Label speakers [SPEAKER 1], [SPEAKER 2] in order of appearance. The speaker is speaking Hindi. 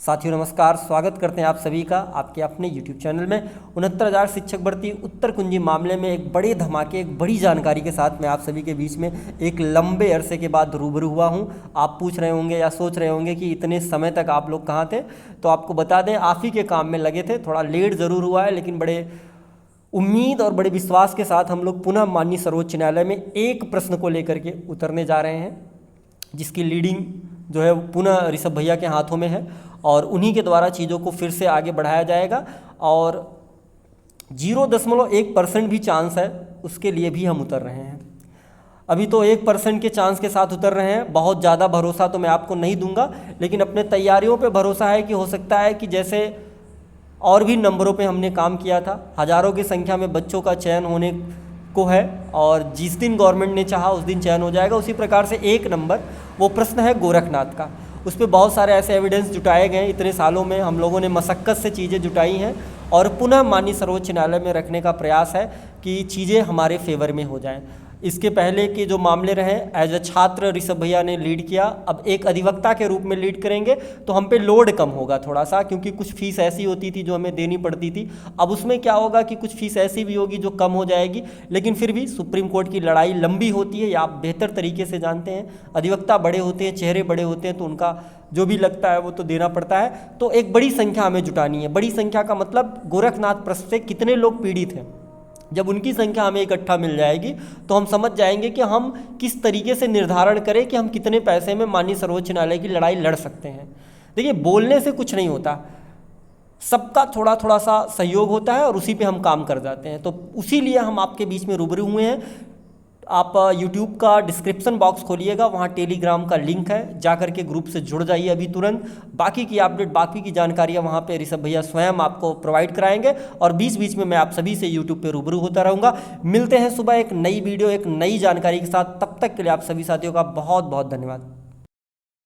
[SPEAKER 1] साथियों नमस्कार, स्वागत करते हैं आप सभी का आपके अपने YouTube चैनल में। 69,000 शिक्षक भर्ती उत्तर कुंजी मामले में एक बड़े धमाके, एक बड़ी जानकारी के साथ मैं आप सभी के बीच में एक लंबे अरसे के बाद रूबरू हुआ हूं। आप पूछ रहे होंगे या सोच रहे होंगे कि इतने समय तक आप लोग कहाँ थे, तो आपको बता दें आप ही के काम में लगे थे। थोड़ा लेट ज़रूर हुआ है, लेकिन बड़े उम्मीद और बड़े विश्वास के साथ हम लोग पुनः माननीय सर्वोच्च न्यायालय में एक प्रश्न को लेकर के उतरने जा रहे हैं, जिसकी लीडिंग जो है पुनः ऋषभ भैया के हाथों में है और उन्हीं के द्वारा चीज़ों को फिर से आगे बढ़ाया जाएगा। और 0.1% भी चांस है, उसके लिए भी हम उतर रहे हैं। अभी तो 1% के चांस के साथ उतर रहे हैं। बहुत ज़्यादा भरोसा तो मैं आपको नहीं दूंगा, लेकिन अपने तैयारियों पे भरोसा है कि हो सकता है कि जैसे और भी नंबरों पे हमने काम किया था, हज़ारों की संख्या में बच्चों का चयन होने को है और जिस दिन गवर्नमेंट ने चाहा उस दिन चयन हो जाएगा। उसी प्रकार से एक नंबर वो प्रश्न है गोरखनाथ का। उस पर बहुत सारे ऐसे एविडेंस जुटाए गए। इतने सालों में हम लोगों ने मशक्क़त से चीज़ें जुटाई हैं और पुनः माननीय सर्वोच्च न्यायालय में रखने का प्रयास है कि चीज़ें हमारे फेवर में हो जाएं। इसके पहले के जो मामले रहे, एज अ छात्र ऋषभ भैया ने लीड किया, अब एक अधिवक्ता के रूप में लीड करेंगे तो हम पे लोड कम होगा थोड़ा सा, क्योंकि कुछ फीस ऐसी होती थी जो हमें देनी पड़ती थी। अब उसमें क्या होगा कि कुछ फीस ऐसी भी होगी जो कम हो जाएगी, लेकिन फिर भी सुप्रीम कोर्ट की लड़ाई लंबी होती है, या आप बेहतर तरीके से जानते हैं। अधिवक्ता बड़े होते हैं, चेहरे बड़े होते हैं, तो उनका जो भी लगता है वो तो देना पड़ता है। तो एक बड़ी संख्या हमें जुटानी है। बड़ी संख्या का मतलब गोरखनाथ प्रश्न से कितने लोग पीड़ित हैं। जब उनकी संख्या हमें इकट्ठा मिल जाएगी तो हम समझ जाएंगे कि हम किस तरीके से निर्धारण करें कि हम कितने पैसे में माननीय सर्वोच्च न्यायालय की लड़ाई लड़ सकते हैं। देखिए, बोलने से कुछ नहीं होता, सबका थोड़ा थोड़ा सा सहयोग होता है और उसी पे हम काम कर जाते हैं। तो उसी लिए हम आपके बीच में रूबरू हुए हैं। आप YouTube का डिस्क्रिप्शन बॉक्स खोलिएगा, वहाँ टेलीग्राम का लिंक है, जा करके ग्रुप से जुड़ जाइए अभी तुरंत। बाकी की अपडेट, बाकी की जानकारियाँ वहाँ पे ऋषभ भैया स्वयं आपको प्रोवाइड कराएंगे और बीच बीच में मैं आप सभी से YouTube पे रूबरू होता रहूँगा। मिलते हैं सुबह एक नई वीडियो, एक नई जानकारी के साथ। तब तक के लिए आप सभी साथियों का बहुत बहुत धन्यवाद।